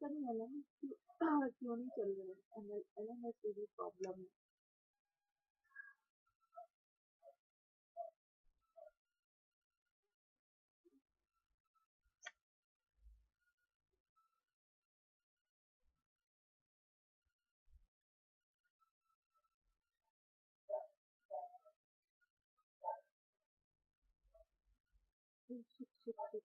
पता नहीं एलएमएस क्यों क्यों नहीं चल रहा है। एलएमएस की भी प्रॉब्लम है। Shit, shit, shit, shit.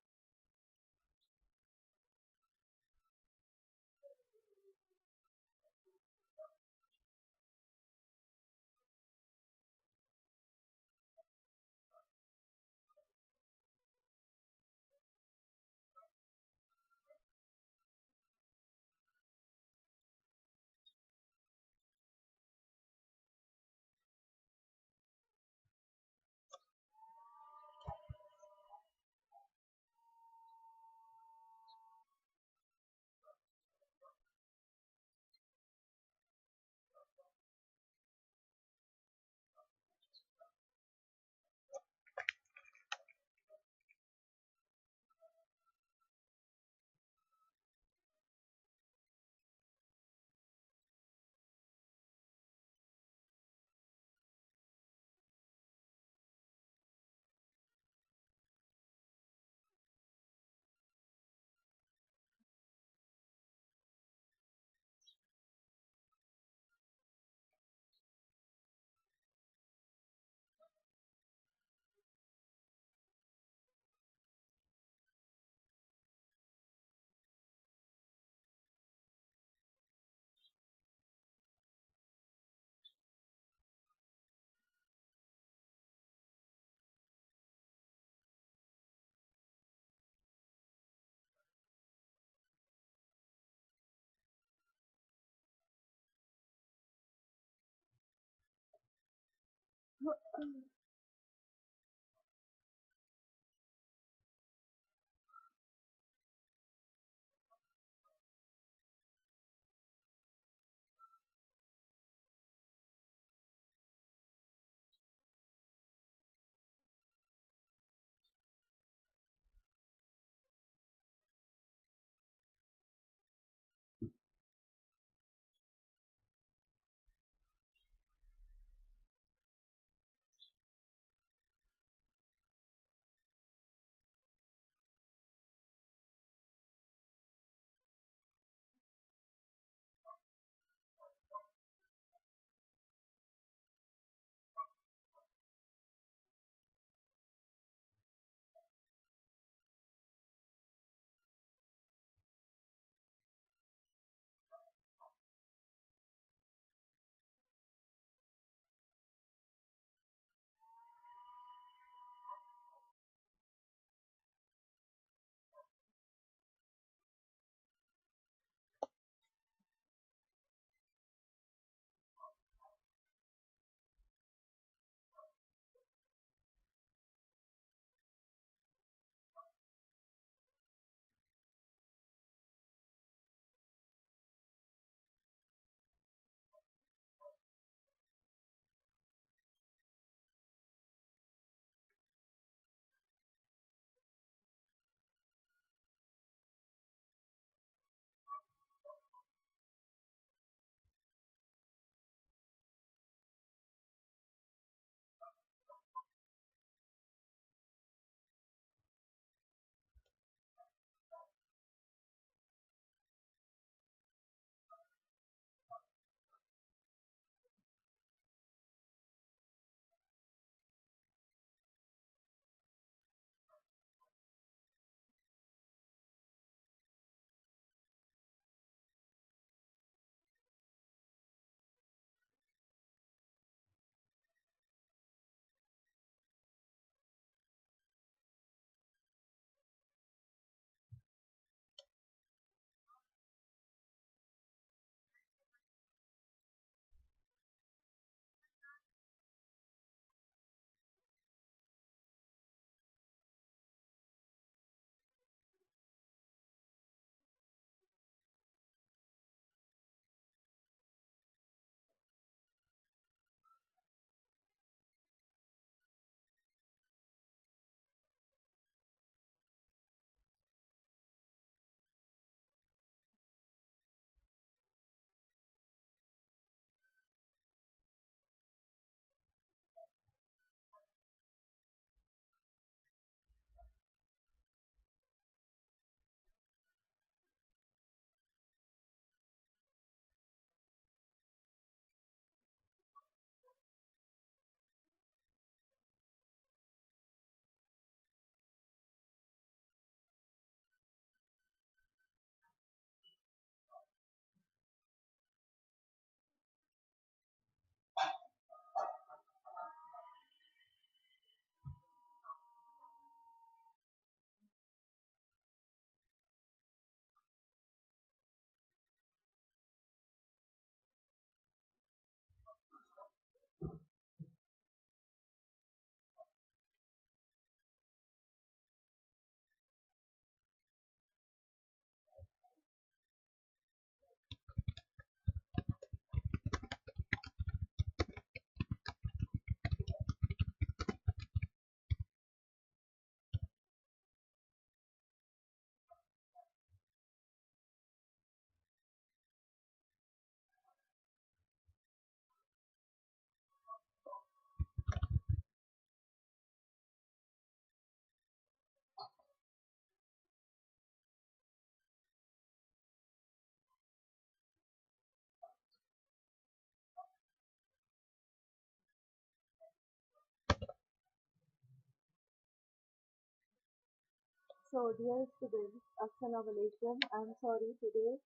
So, dear students, Assalamu alaikum. I'm sorry today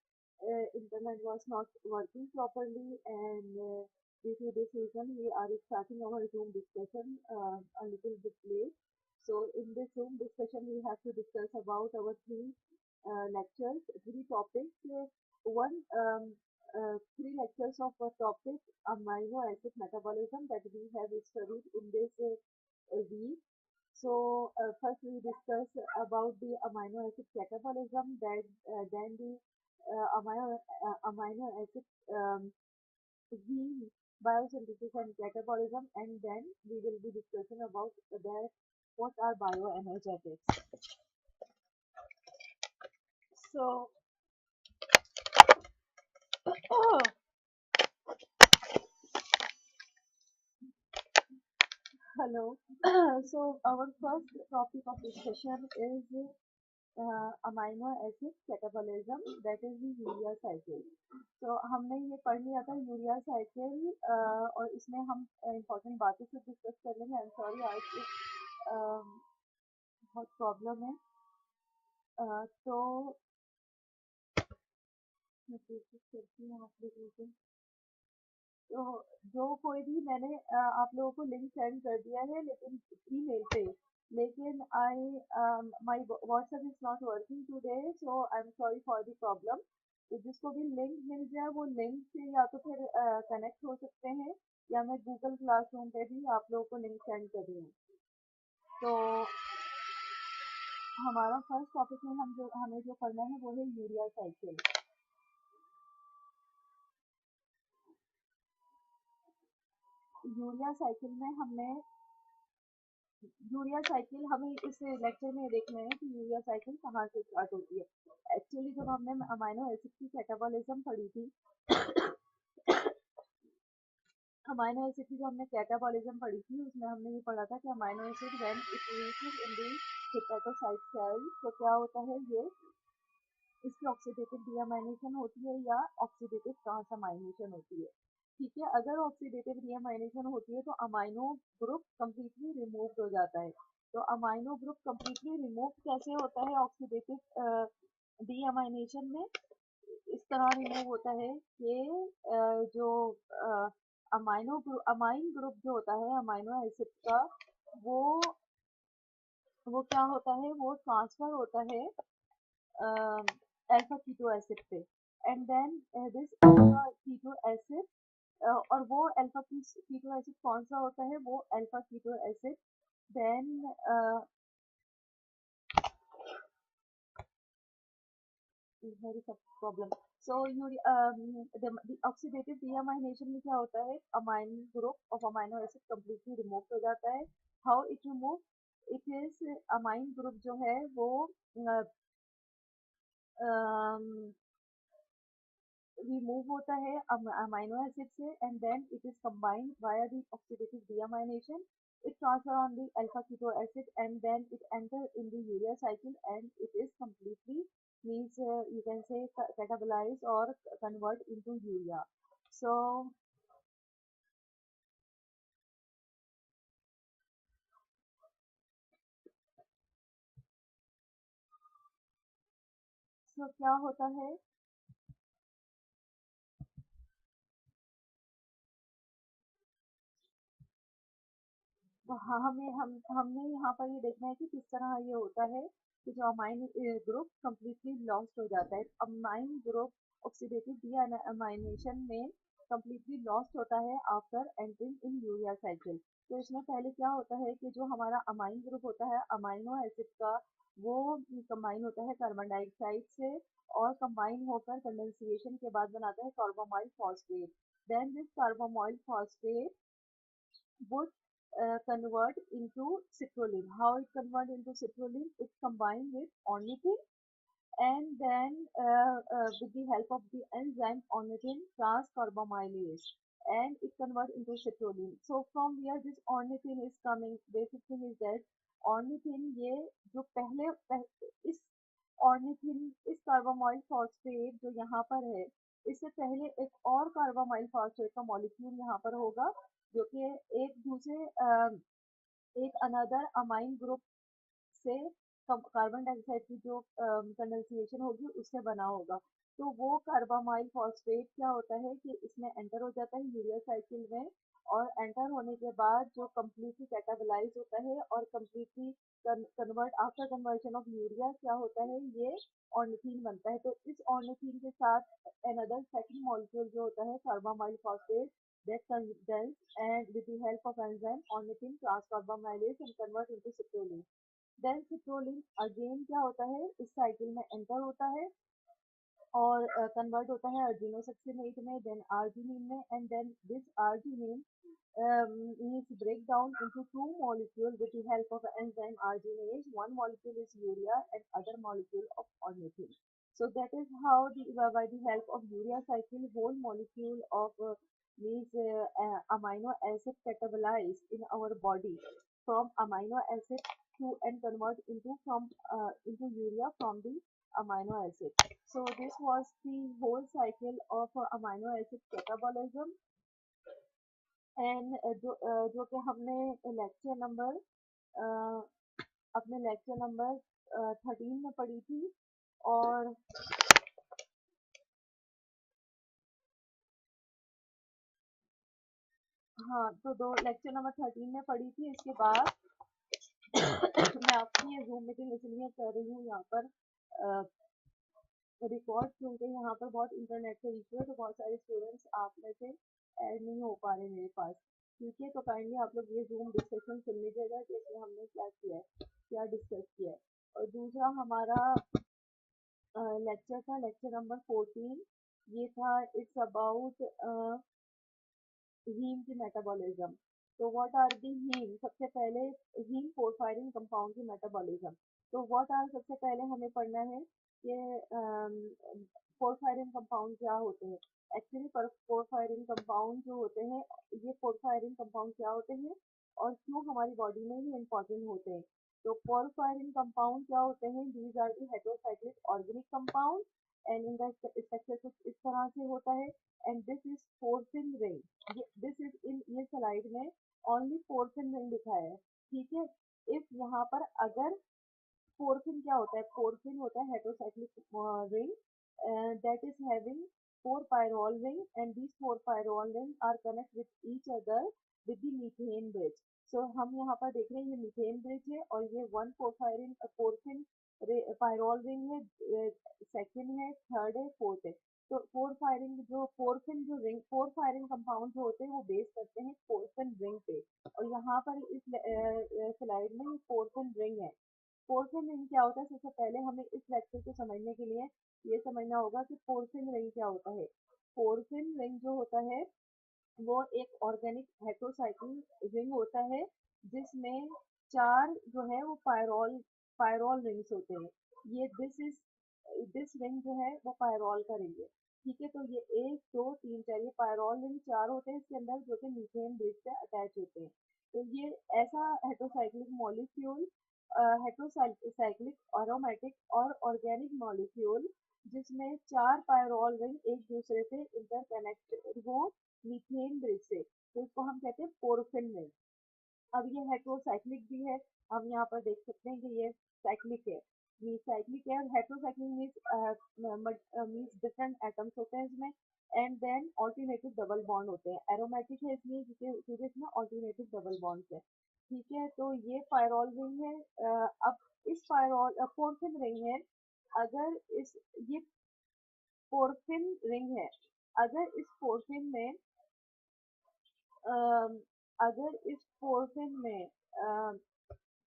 internet was not working properly, and due to this reason we are starting our Zoom discussion a little bit late. So, in this Zoom discussion we have to discuss about our three topics. Three lectures of a topic amino acid metabolism that we have studied in this week. So first we discuss about the amino acid catabolism, then the amino acid gene biosynthesis and catabolism, and then we will be discussing about that what are bioenergetics. So hello. So our first topic of discussion is amino acid catabolism, that is the urea cycle. तो हमने ये पढ़ लिया था urea cycle, और इसमें हम important बातें से डिस्कस कर लेंगे. आई एम सॉरी, आज बहुत प्रॉब्लम है. तो मैं कोशिश करती हूँ आप लोगों को. तो जो कोई भी मैंने आप लोगों को लिंक सेंड कर दिया है, लेकिन ईमेल पे, लेकिन I my WhatsApp is not working today, so I am sorry for the problem. तो जिसको भी लिंक मिल जाए वो लिंक से या तो फिर कनेक्ट हो सकते हैं, या मैं गूगल क्लासरूम पे भी आप लोगों को लिंक सेंड कर रही हूँ. तो हमारा फर्स्ट टॉपिक में हमें जो करना है वो है यूरिया साइकिल. यूरिया साइकिल में हमें इस लेक्चर में देखना है कि यूरिया साइकिल कहाँ से स्टार्ट होती है. एक्चुअली जब हमने अमाइनो एसिड की कैटाबॉलिज्म पढ़ी थी, अमाइनो एसिड की जो हमने कैटाबॉलिज्म पढ़ी थी, उसमें हमने ये पढ़ा था कि amino acid when it reaches in the hepatocyte cell, तो क्या होता है, ये इसकी ऑक्सीडेटिव डीअमाइनेशन होती है या ऑक्सीडेटिव ट्रांसअमाइनेशन होती है. ठीक है, अगर ऑक्सीडेटिव डीअमाइनेशन होती है तो अमाइनो ग्रुप कंप्लीटली रिमूव हो जाता है. तो अमाइनो ग्रुप कंप्लीटली रिमूव कैसे होता है ऑक्सीडेटिव डीअमाइनेशन में? इस तरह रिमूव होता है कि जो अमाइन ग्रुप जो होता है अमाइनो एसिड का, वो क्या होता है, वो ट्रांसफर होता है अल्फा कीटो एसिड पे, and then this alpha keto acid, और वो अल्फा कीटो एसिड कौन सा होता है, वो alpha keto acid then problem. So the oxidative deamination में क्या होता है, amine group of amino acid completely remove हो जाता है. How it remove? It is amine group जो है वो रिमूव होता है अमाइनो एसिड से, and then it is combined via the oxidative deamination. It transfer on the alpha keto acid, and then it enter in the urea cycle, and it is completely means you can say catabolize or convert into urea. So क्या होता है, हाँ, हमने यहाँ पर ये देखना है कि किस तरह ये होता है कि जो अमाइन ग्रुप कंप्लीटली लॉस्ट हो जाता है. अमाइन ग्रुप ऑक्सीडेटिव डीअमाइनेशन में कंप्लीटली लॉस्ट होता है after entering in urea cycle. तो इसमें पहले क्या होता है कि जो हमारा अमाइन ग्रुप होता है अमाइनो एसिड का, वो कंबाइन होता है कार्बन डाइऑक्साइड से, और कंबाइन होकर कंडेंसेशन के बाद बनाता है carbamoyl phosphate. Then this carbamoyl phosphate would convert into citrulline. How it convert into citrulline? It combined with ornithine, and then with the help of the enzyme ornithine transcarbamylase, and it convert into citrulline. So from where this ornithine is coming, basic thing is that ornithine ये जो इस ornithine इस कार्बामाइल phosphate जो यहाँ पर है, इससे पहले एक और कार्बामाइल फॉस्फेट का मॉलिक्यूल यहाँ पर होगा, जो कि एक अनदर अमाइन ग्रुप से कार्बन डाइऑक्साइड की जो कंडेंसेशन होगी उससे बना होगा। तो वो कार्बामाइल फॉस्फेट क्या होता है कि इसमें एंटर हो जाता है यूरिया साइकिल में, और एंटर होने के बाद जो कम्प्लीटली कैटाबलाइज होता है और completely convert after conversion of urea क्या होता है, ये ऑर्निथीन बनता है। तो इस ऑर्निथीन के साथ अनदर सेकंड मॉलिक्यूल जो होता है कार्बामाइल phosphate that condense and with the help of enzyme ornithine transcarbamylase and convert into citrulline. Then citrulline again क्या होता है, इस साइकिल में एंटर होता है और कन्वर्ट होता है अर्जिनोसक्सिनेट में, देन आर्जिनिन में, and then this arginine is break down into two molecules with the help of enzyme arginase. One molecule is urea and other molecule of ornithine. So that is how by the help of urea cycle whole molecule of amino acid catabolized in our body from amino acid to and convert into into urea from the amino acid. So this was the whole cycle of amino acid catabolism, and जो कि हमने lecture number अपने lecture number 13 में पढ़ी थी। और हाँ, तो दो लेक्चर नंबर 13 में पढ़ी थी। इसके बाद मैं आपकी ये जूम मीटिंग इसलिए कर रही हूँ यहाँ पर रिकॉर्ड, क्योंकि यहाँ पर बहुत इंटरनेट का इशू है, तो बहुत सारे स्टूडेंट्स आप में से ऐड नहीं हो पा रहे मेरे पास। ठीक है, तो काइंडली आप लोग ये जूम डिस्कशन सुन लीजिएगा कि इसमें हमने क्या किया है, क्या डिस्कस किया है। और दूसरा हमारा लेक्चर था लेक्चर नंबर 14, ये था इट्स अबाउट हीम की मेटाबॉलिज्म। तो व्हाट आर दी हीम, सबसे पहले हीम पोरफायरिन कंपाउंड की मेटाबॉलिज्म। तो व्हाट आर, सबसे पहले हमें पढ़ना है कि पोरफायरिन कंपाउंड क्या होते हैं। एक्चुअली पोरफायरिन कंपाउंड जो होते हैं, ये पोरफायरिन कंपाउंड क्या होते हैं और क्यों हमारी बॉडी में ही इम्पोर्टेंट होते हैं। तो पोरफायरिन कंपाउंड क्या होते हैं, these are the heterocyclic organic compound and इनका स्ट्रक्चर कुछ इस तरह से होता है। And this is porphin ring, this is in ये स्लाइड में ओनली पोरफिन रिंग दिखाया है। ठीक है, इफ यहाँ पर अगर पोरफिन क्या होता है, पोरफिन होता है heterocyclic ring that is having four pyrrole ring, and these four pyrrole ring are connect with each other with the methane bridge. So हम यहाँ पर देख रहे हैं ये मीथेन ब्रिज है और ये वन पोरफिन पायरोल रिंग है, सेकंड है, थर्ड है, फोर्थ है। तो पोरफिन जो रिंग, फोर फायरिंग कंपाउंड जो होते हैं वो बेस करते हैं पोरफिन रिंग पे। और यहाँ पर इस स्लाइड में पोरफिन रिंग है। पोरफिन रिंग क्या होता है, सबसे पहले हमें इस लेक्चर को समझने के लिए ये समझना होगा कि पोरफिन रिंग क्या होता है। पोरफिन रिंग जो होता है वो एक ऑर्गेनिक हेटेरोसाइक्लिक रिंग होता है जिसमें चार जो है वो पायरोल रिंग्स होते हैं। ये दिस रिंग जो है वो पायरोल का रिंग है। ठीक है, तो ये 1 2 3 4 ये पायरोल रिंग चार होते हैं इसके अंदर, जो कि मीथेन ब्रिज से अटैच होते हैं। तो ये ऐसा हेटेरोसाइक्लिक मॉलिक्यूल, हेटेरोसाइक्लिक एरोमेटिक और ऑर्गेनिक मॉलिक्यूल जिसमें चार पायरोल रिंग एक दूसरे से इंटरकनेक्टेड हो मीथेन ब्रिज से, तो इसको हम कहते हैं पोरफिन रिंग। अब ये हेटेरोसाइक्लिक भी है, हम यहाँ पर देख सकते हैं कि ये साइक्लिक है, ये साइक्लिक है। हेटेरोसाइक्लिक मीन्स डिफरेंट एटम्स होते हैं इसमें, and then alternative double bond होते हैं। एरोमेटिक है इसलिए क्योंकि इसमें ऑल्टरनेटिव डबल बॉन्ड्स है। ठीक है, तो ये पायरोल रिंग है। अब इस पोरफिन रिंग है, अगर इस ये पोरफिन रिंग है, अगर इस पोरफिन में अम, अगर इस पोर्शन में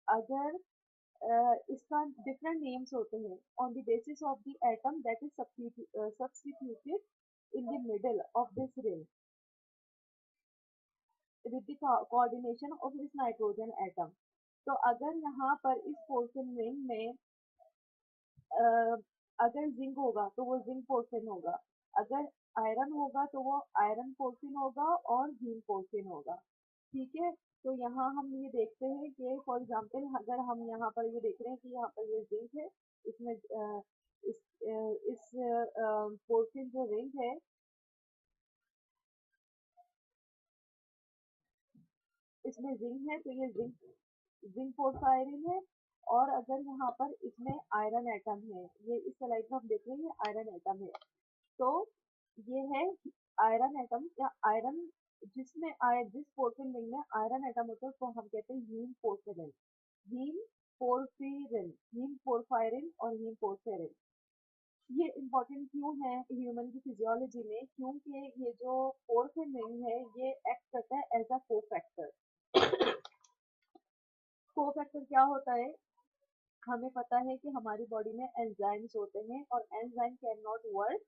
अगर इसका डिफरेंट नेम्स होते हैं on the basis of the atom that is substituted in the middle of this ring with the coordination of this nitrogen atom. तो अगर यहाँ पर इस पोर्शन रिंग में अगर जिंक होगा तो वो जिंक पोर्शन होगा, अगर आयरन होगा तो वो आयरन पोर्शन होगा और हीम पोर्शन होगा। ठीक है, तो यहाँ हम ये देखते हैं कि फॉर एग्जांपल अगर हम यहाँ पर ये देख रहे हैं कि यहाँ पर ये जिंक है, इसमें इस पोर्शन जो रिंग है, इसमें जिंक है, तो ये जिंक पोरफायरिन है। और अगर यहाँ पर इसमें आयरन एटम है, ये इस स्लाइड में हम देख रहे हैं ये आयरन एटम है, तो ये है आयरन एटम या आयरन, जिस पोर्फिन रिंग में आयरन एटम होता है उसको हम कहते हैं haem porphyrin. Haem porphyrin, haem porphyrin और हीम पोर्फिरिन। ये इम्पोर्टेंट क्यों है ह्यूमन की फिजियोलॉजी में? क्योंकि ये जो पोर्फिन रिंग है ये एक्ट करता है एज अ कोफैक्टर। कोफैक्टर क्या होता है? हमें पता है कि हमारी बॉडी में एंजाइम्स होते हैं और enzyme can not work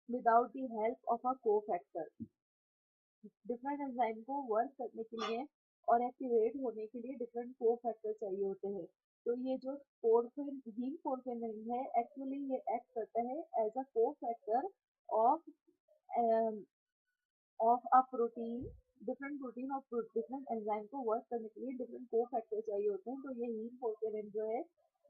without the help of a cofactor. Different enzyme को वर्क करने के लिए और एक्टिवेट होने के लिए डिफरेंट कोफैक्टर चाहिए होते हैं। तो ये जो पोर्फिन हीम पोर्फिन रिंग है एक्चुअली ये एक्ट करता है as a cofactor of a protein. Different protein और डिफरेंट एंजाइम को वर्क करने के लिए डिफरेंट कोफैक्टर चाहिए होते हैं। तो ये हीम पोर्फिरिन जो है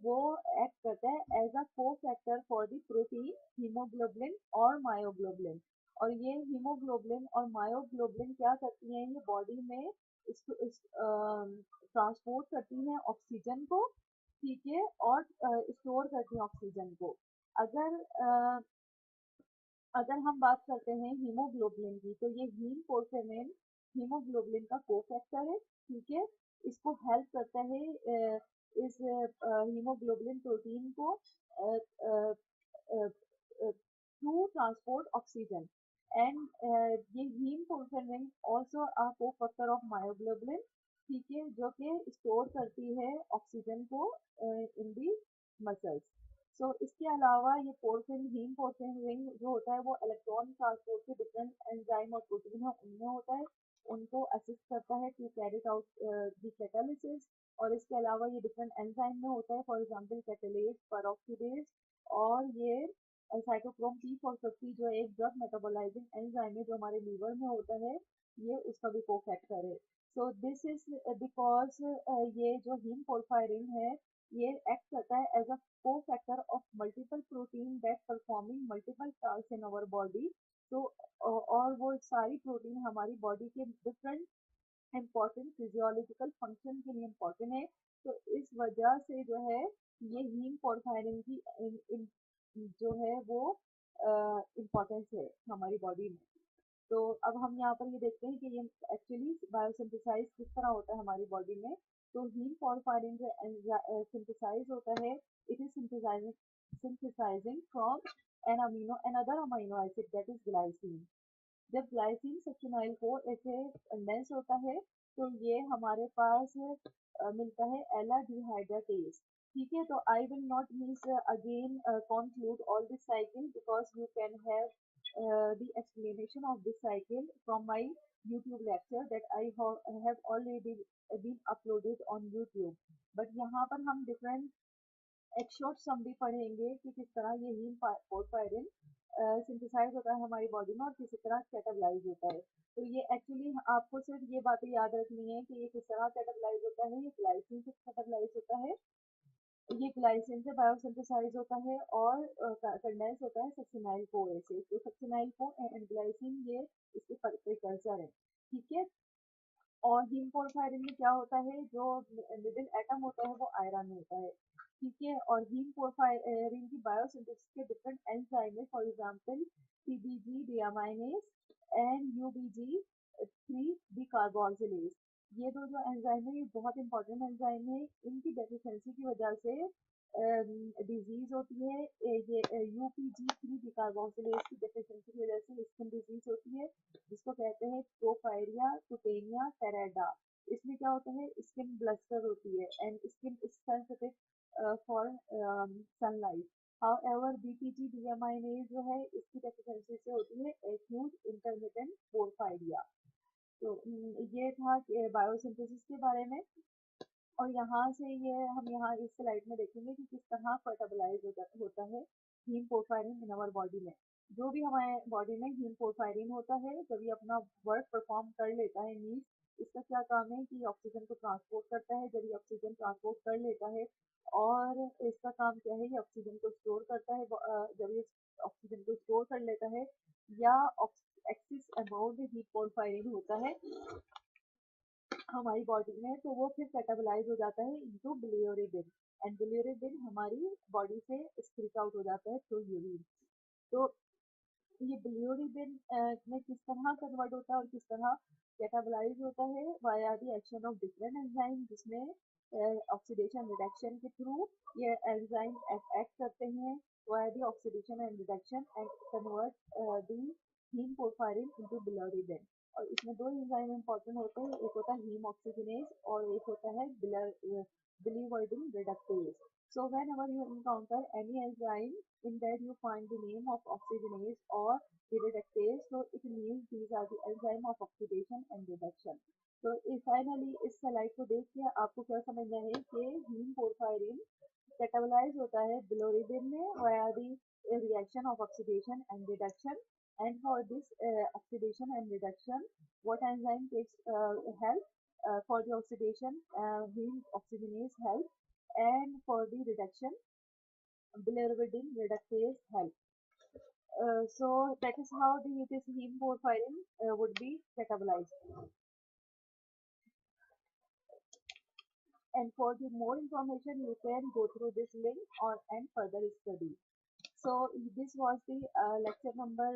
वो एक्ट करता है as a cofactor for the protein haemoglobin और मायोग्लोबिन। और ये हीमोग्लोबिन और मायोग्लोबिन क्या करती हैं? ये बॉडी में ट्रांसपोर्ट करती हैं ऑक्सीजन को, ठीक है, और स्टोर करती हैं ऑक्सीजन को। अगर अगर हम बात करते हैं हीमोग्लोबिन की, तो ये हीम पोर्फिरिन हीमोग्लोबिन का कोफैक्टर है, ठीक है। इसको हेल्प करता है इस हीमोग्लोबिन प्रोटीन को टू ट्रांसपोर्ट ऑक्सीजन। एंड ये haem porphyrin also a cofactor of myoglobin, ठीक है, जो कि स्टोर करती है ऑक्सीजन को इन दी मसल्स। सो इसके अलावा ये पोर्फिन हीम पोर्फिन रिंग जो होता है वो इलेक्ट्रॉन ट्रांसपोर्ट के डिफरेंट एंजाइम और प्रोटीन है उनमें होता है, उनको असिस्ट करता है to carry out the catalysis. और इसके अलावा ये डिफरेंट एंजाइम में होता है, फॉर एग्जांपल कैटालेज, पेरोक्सीडेज, और ये साइटोक्रोम P450 जो एक ड्रग मेटाबोलाइजिंग एंजाइम है जो हमारे लीवर में होता है, ये उसका भी कोफैक्टर है। सो दिस इज बिकॉज ये जो हीम पोर्फायरिन है ये एक्ट करता है as a co-factor of multiple protein that performing multiple tasks in our body। तो और वो सारी प्रोटीन हमारी बॉडी के डिफरेंट इम्पोर्टेंट फिजियोलॉजिकल फंक्शन के लिए इम्पोर्टेंट है। तो इस वजह से जो है ये हीम पोर्फायरिन की जो है वो इम्पोर्टेंस है हमारी बॉडी में। तो अब हम यहाँ पर ये देखते हैं कि ये एक्चुअली बायोसिंथेसाइज किस तरह होता है हमारी बॉडी में। तो हीम पोर्फायरिन जो सिंथेसाइज होता है, it is synthesizing from another amino acid that is glycine। जब ग्लाइसिन सक्रिनाइल को ऐसे कंडेंस होता है तो ये हमारे पास मिलता है एला डिहाइड्रेटेज, ठीक है। तो I will not miss again conclude all this cycle because you can have the explanation of this cycle from my YouTube lecture that I have already been uploaded on YouTube। but यहाँ पर हम different एक short summary पढ़ेंगे कि किस तरह ये haem पोर्फायरिन synthesise होता है हमारी बॉडी में और किस तरह कैटाबलाइज होता है। तो ये एक्चुअली आपको सिर्फ ये बातें याद रखनी है कि ये किस तरह कैटाबलाइज होता है। ये ग्लाइसिन से कैटाबलाइज होता है, ये ग्लाइसिन से बायोसिंथेसाइज होता है और कंडेंस होता है सक्सिनाइल कोए से। तो सक्सिनाइल को एंड ग्लाइसिन ये इसके प्रिकर्सर है, ठीक है। और हीम पोर्फायरिन में क्या होता है, जो मिडिल एटम होता है वो आयरन होता है, ठीक है। और हीम पोर्फायरिन की बायोसिंथेसिस के डिफरेंट एंजाइम है, फॉर एग्जांपल पीबीजी डियामाइनेज एंड यूबीजी 3 डिकार्बोक्सिलेज। ये दो जो एंजाइम है ये बहुत इंपॉर्टेंट एंजाइम है। इनकी डेफिशिएंसी की वजह से डिजीज होती है। ये यूपीजी 3 डिकार्बोक्सिलेज की डेफिशिएंसी की वजह से स्किन डिजीज होती है जिसको कहते हैं प्रोफाइरिया कुटेनिया टेरेडा। इसमें क्या होता है, स्किन ब्लस्टर होती है and skin is sensitive for sunlight. However, BPG deaminase जो है इसकी डेफिशिएंसी से होती है एक्यूट इंटरमिटेंट पोर्फायरिया। तो ये था बायोसिंथेसिस के बारे में। और यहाँ से ये हम यहाँ इस स्लाइड में देखेंगे कि किस तरह कैटाबलाइज होता है हीम पोर्फायरिन इन आवर बॉडी में। जो भी हमारे बॉडी में हीम पोर्फायरिन होता है जब ये अपना वर्क परफॉर्म कर लेता है, मीन्स इसका क्या काम है कि ऑक्सीजन को ट्रांसपोर्ट करता है। जब ये ऑक्सीजन ट्रांसपोर्ट कर लेता है और इसका काम क्या है, ये ऑक्सीजन को स्टोर करता है। जब ये ऑक्सीजन को स्टोर कर लेता है या एक्सिस अबाउट हीट पोर्फायरिन होता है हमारी बॉडी में, तो वो फिर कैटाबलाइज हो जाता है इनटू बिलियरुबिन, एंड बिलियरुबिन हमारी बॉडी से स्प्लिट आउट हो जाता है थ्रू यूरिन। तो ये बिलियरुबिन में किस तरह कन्वर्ट होता है और किस तरह कैटाबलाइज होता है via the action of different enzyme, जिसमें ऑक्सीडेशन रिडक्शन के थ्रू ये एंजाइम एक्ट करते हैं via the oxidation and reduction and convert the haem porphyrin into bilirubin. और इसमें दो एंजाइम इंपॉर्टेंट होते हैं, एक होता है हीम ऑक्सीजनेज और एक होता है बिलिवर्डिन reductase. So whenever you encounter any enzyme in that you find the name of oxygenase or the reductase, so it means these are the enzyme of oxidation and reduction. तो finally इस slide को देख के आपको क्या समझना है कि हीम पोरफायरिन कैटाबलाइज होता है बिलोरुबिन में via the reaction of oxidation and reduction, and for this oxidation and reduction what enzyme takes help for the oxidation, heme oxygenase help, and for the reduction bilirubin reductase help. So that is how this heme porphyrin would be catabolized. And for the more information, you can go through this link or and further study. So this was the lecture number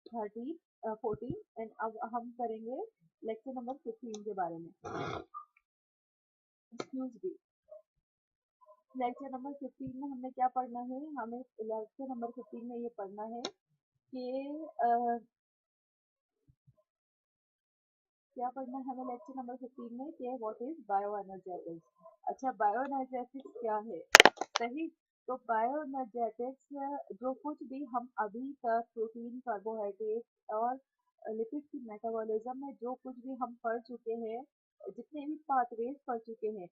13 14, and अब हम करेंगे lecture number 15 के बारे में। Excuse me, lecture number 15 में हमने क्या पढ़ना है? हमें लेक्चर नंबर 15 में ये पढ़ना है कि क्या पढ़ना है हमें लेक्चर नंबर 15 में कि व्हाट इज बायो एनर्जेटिक्स। अच्छा, बायो एनर्जेटिक्स क्या है? सही। तो बायो एनर्जेटिक्स जो कुछ भी हम अभी तक प्रोटीन, कार्बोहाइड्रेट और लिपिड की मेटाबॉलिज्म में जो कुछ भी हम पढ़ चुके हैं, जितने भी पाथवेज पढ़ चुके हैं,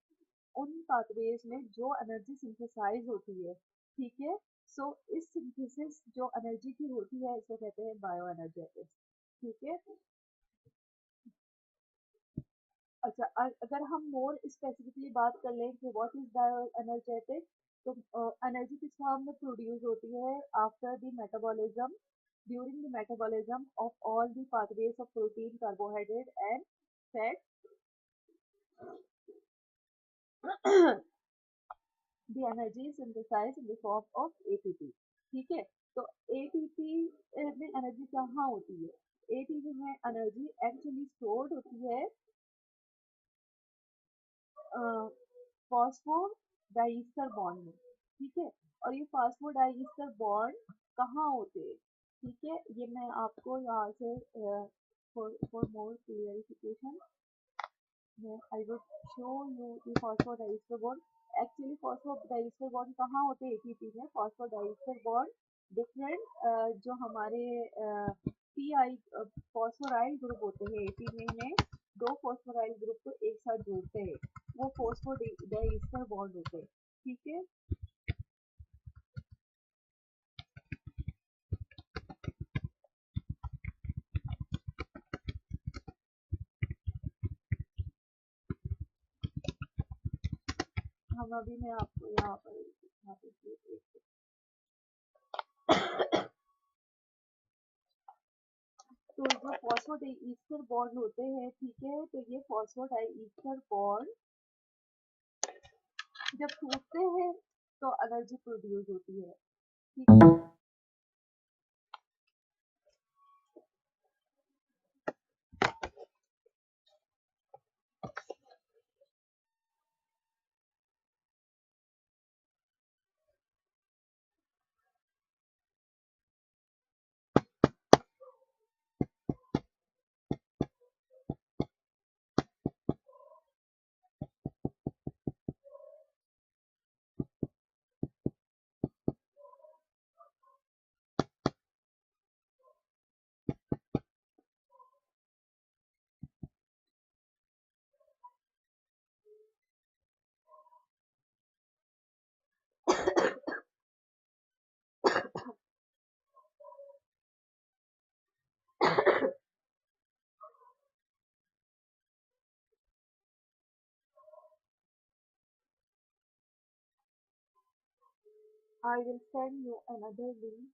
उन पाथवेज में जो एनर्जी सिंथेसाइज होती है, ठीक है, सो इस सिंथेसिस जो एनर्जी की होती है इसको कहते हैं बायो एनर्जेटिक्स। ठीक है। अच्छा, अगर हम मोर स्पेसिफिकली बात कर लें कि व्हाट इज बायो एनर्जेटिक, तो एनर्जी किस फॉर्म में प्रोड्यूस होती है after the metabolism, during the metabolism of all the pathways of protein, carbohydrate and fat, the energy synthesise in the form of ATP. ठीक है। तो एटीपी में energy कहाँ होती है? एटीपी में एनर्जी एक्चुअली स्टोर्ड होती है फॉस्फोडाइस्टर बॉन्ड में। ठीक है। और ये फॉस्फोडाइस्टर बॉन्ड कहाँ होते हैं? ठीक है, ये मैं आपको यहाँ से for more clarification I would show you the phosphodiester bond. Actually phosphodiester bond कहाँ होते हैं एटीपी में? phosphodiester bond डिफरेंट जो हमारे पीआई फॉस्फोराइल ग्रुप होते हैं एटीपी में, दो फॉस्फोराइल ग्रुप को एक साथ जोड़ते हैं, वो फॉस्फोडाइस्टर बॉन्ड होते हैं। ठीक है। हम अभी मैं आपको यहाँ पर तो जो फॉस्फोडाइस्टर बॉन्ड होते हैं, ठीक है, तो ये फॉस्फोडाइस्टर बॉन्ड जब टूटते हैं तो एनर्जी प्रोड्यूस होती है। ठीक है। I will send you another link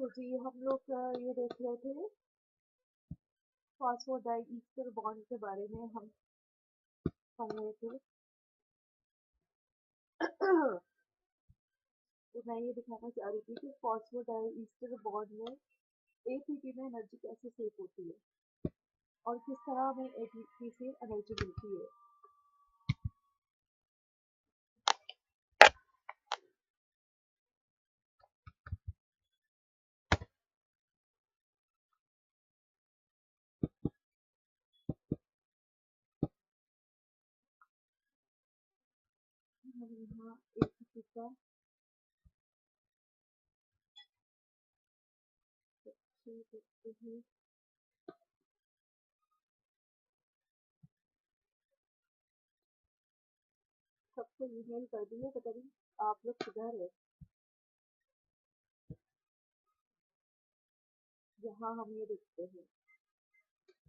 तो जी हम लोग ये देख रहे थे फॉस्फोडाइईस्टर बॉन्ड के बारे में हम पढ़ रहे थे। तो मैं ये दिखाना चाह रही थी कि फॉस्फोडाइईस्टर बॉन्ड में एटीपी में एनर्जी कैसे सेव होती है और किस तरह हमें एटीपी से एनर्जी मिलती है। हम यहाँ एटीपी का देखते हैं। सबको ईमेल कर दिए, पता नहीं आप लोग किधर है। यहाँ हम ये देखते हैं,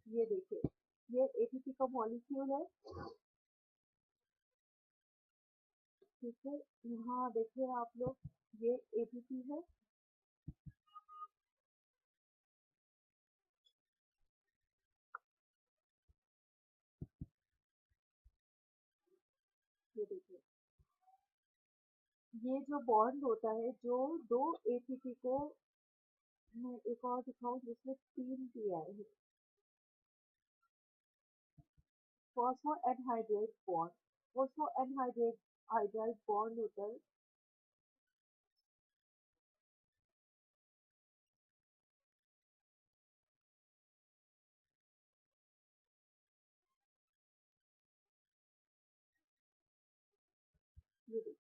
ये देखिए, ये एटीपी का मॉलिक्यूल है, ठीक है। यहाँ देखिए आप लोग, ये एटीपी है, ये देखिए। ये जो बॉन्ड होता है, जो दो एटीपी को, मैं एक और दिखाऊं जिसमें 3 पी आए हैं, phospho anhydride bond. Phospho anhydride hydride bond होता है, ये देखिए।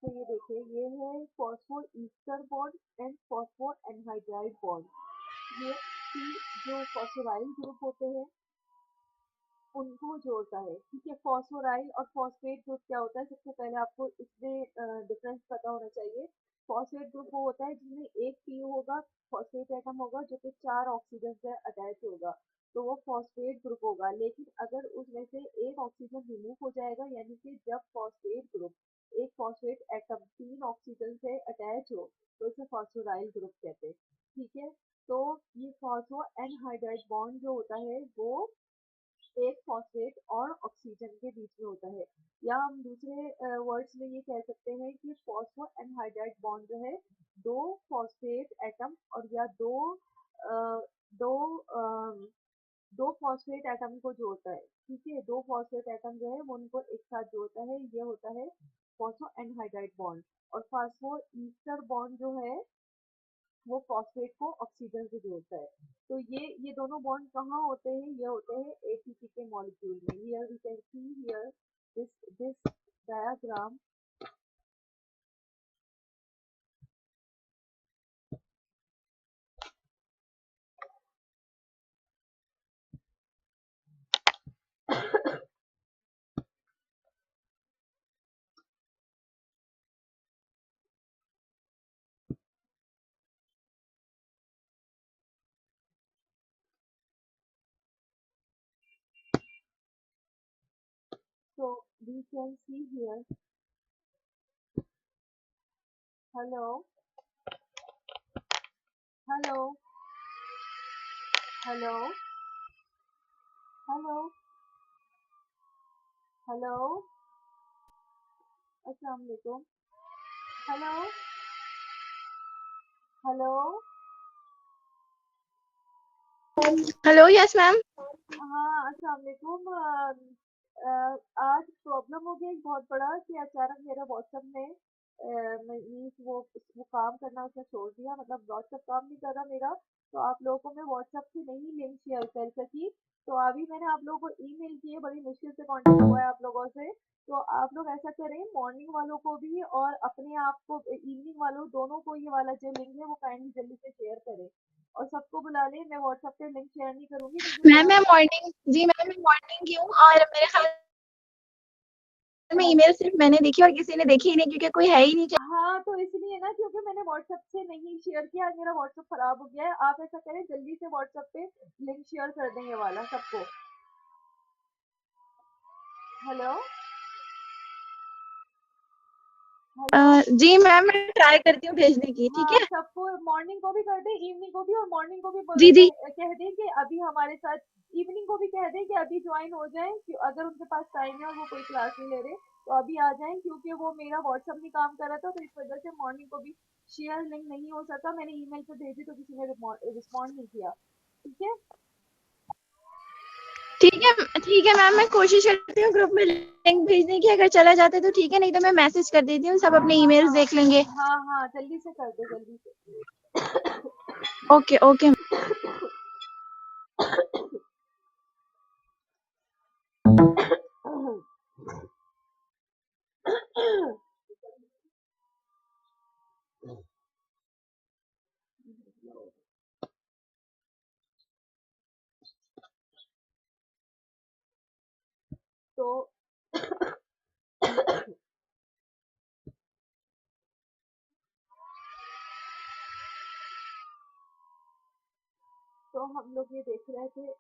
तो ये देखिए, ये है phospho ester bond and phospho anhydride bond. ये तीन जो फॉस्फोराइल ग्रुप होते हैं उनको जोड़ता है, ठीक है। फॉस्फोराइल और फॉस्फेट ग्रुप क्या होता है, सबसे पहले आपको इसमें डिफरेंस पता होना चाहिए। फॉस्फेट ग्रुप वो होता है जिसमें एक पीओ होगा, फॉस्फेट एटम होगा जो कि 4 ऑक्सीजन से अटैच होगा, तो वो फॉस्फेट ग्रुप होगा। लेकिन अगर उसमें से एक ऑक्सीजन रिमूव हो जाएगा, यानी कि जब फॉस्फेट ग्रुप, एक फॉस्फेट एटम 3 ऑक्सीजन से अटैच हो, तो इसे फॉस्फोराइल ग्रुप कहते हैं, ठीक है। तो ये फॉस्फो एनहाइड्राइड बॉन्ड जो होता है वो एक फॉस्फेट और ऑक्सीजन के बीच में होता है, या हम दूसरे वर्ड्स में ये कह सकते हैं कि फॉस्फो एनहाइड्राइड बॉन्ड जो है दो फॉस्फेट एटम और या अ, दो अ, दो फॉस्फेट एटम को जोड़ता है, ठीक है। दो फॉस्फेट एटम जो है वो उनको एक साथ जोड़ता है, ये होता है फॉस्फो एनहाइड्राइड बॉन्ड। और फॉस्फो ईस्टर बॉन्ड जो है वो फॉस्फेट को ऑक्सीजन से जोड़ता है। तो ये दोनों बॉन्ड कहाँ होते हैं, ये होते हैं एटीपी के मॉलिक्यूल में। Here we can see here this diagram. So we can see here, hello, hello, hello, hello, hello, अस्सलाम वालेकुम, hello, hello. Hello, yes ma'am. हाँ, अस्सलाम वालेकुम। आज प्रॉब्लम हो गया एक बहुत बड़ा कि अचानक मेरा व्हाट्सएप में मीन्स वो काम करना उसने छोड़ दिया, मतलब व्हाट्सएप काम नहीं कर रहा मेरा। तो आप लोगों को मैं व्हाट्सएप से नहीं लिंक शेयर कर सकी, तो अभी मैंने आप लोगों को ईमेल किए, बड़ी मुश्किल से कांटेक्ट हुआ है आप लोगों से। तो आप लोग ऐसा करें, मॉर्निंग वालों को भी और अपने आप को, इवनिंग वालों दोनों को ये वाला जो लिंक है वो काइंडली जल्दी से शेयर करें और सबको बुला लें। मैं व्हाट्सएप पे लिंक शेयर नहीं करूंगी क्योंकि मैम मेरा मैं मॉर्निंग की हूँ और मेरे ख्याल में ईमेल सिर्फ मैंने देखी और किसी ने देखी ही नहीं क्योंकि कोई है ही नहीं। हाँ, तो इसलिए ना, क्योंकि मैंने व्हाट्सएप से नहीं शेयर किया, मेरा व्हाट्सएप खराब हो गया है। आप ऐसा करें, जल्दी से व्हाट्सएप पे लिंक शेयर कर दें ये वाला सबको। Hello hello. जी मैम, मैं ट्राई करती हूँ भेजने की, ठीक हाँ, है। सबको मॉर्निंग को भी कर दें, इवनिंग को भी, और मॉर्निंग को भी जी जी। कह दें कि अभी हमारे साथ, इवनिंग को भी कह दें कि अभी ज्वाइन हो जाएं, अगर उनके पास टाइम है और वो कोई क्लास नहीं ले रहे तो अभी आ जाएं, क्योंकि वो मेरा व्हाट्सएप नहीं काम कर रहा था, तो इस वजह से मॉर्निंग को भी शेयर लिंक नहीं हो सका। मैंने ईमेल पे भेजी तो किसी ने रिस्पॉन्ड नहीं किया। ठीक है। ठीक है मैम, मैं कोशिश करती हूँ ग्रुप में लिंक भेजने की, अगर चला जाता है तो ठीक है, नहीं तो मैं मैसेज कर देती हूँ, सब हाँ अपने हाँ ईमेल्स हाँ देख लेंगे। हाँ हाँ, जल्दी से कर दे, जल्दी से। Okay okay. तो तो हम लोग ये देख रहे थे।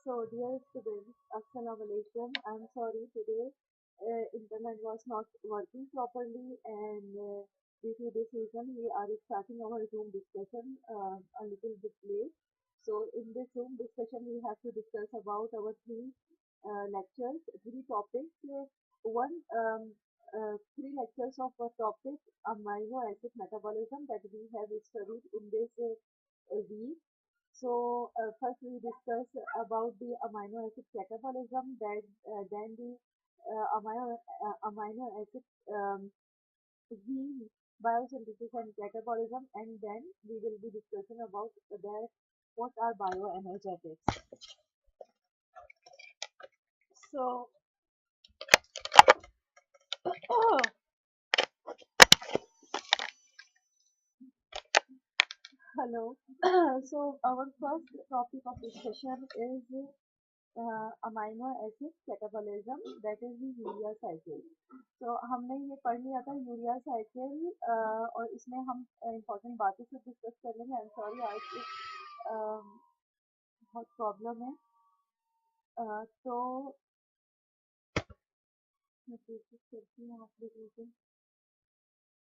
So, dear students, Assalamu alaikum. I'm sorry today internet was not working properly, and due to this reason we are starting our Zoom discussion a little bit late. So in this Zoom discussion we have to discuss about our lectures, three topics. Three lectures of a topic, amino acid metabolism, that we have studied in this week. So first we discuss about the amino acid catabolism, then the amino acid gene biosynthesis and catabolism, and then we will be discussing about that what are bioenergetics. So hello. So our first topic of discussion is amino acid catabolism, that is the urea cycle. तो हमने ये पढ़ लिया था urea cycle, और इसमें हम important बातें से डिस्कस कर लेंगे। आई एम सॉरी, आज बहुत प्रॉब्लम है। तो मैं कोशिश करती हूँ आप लोगों को।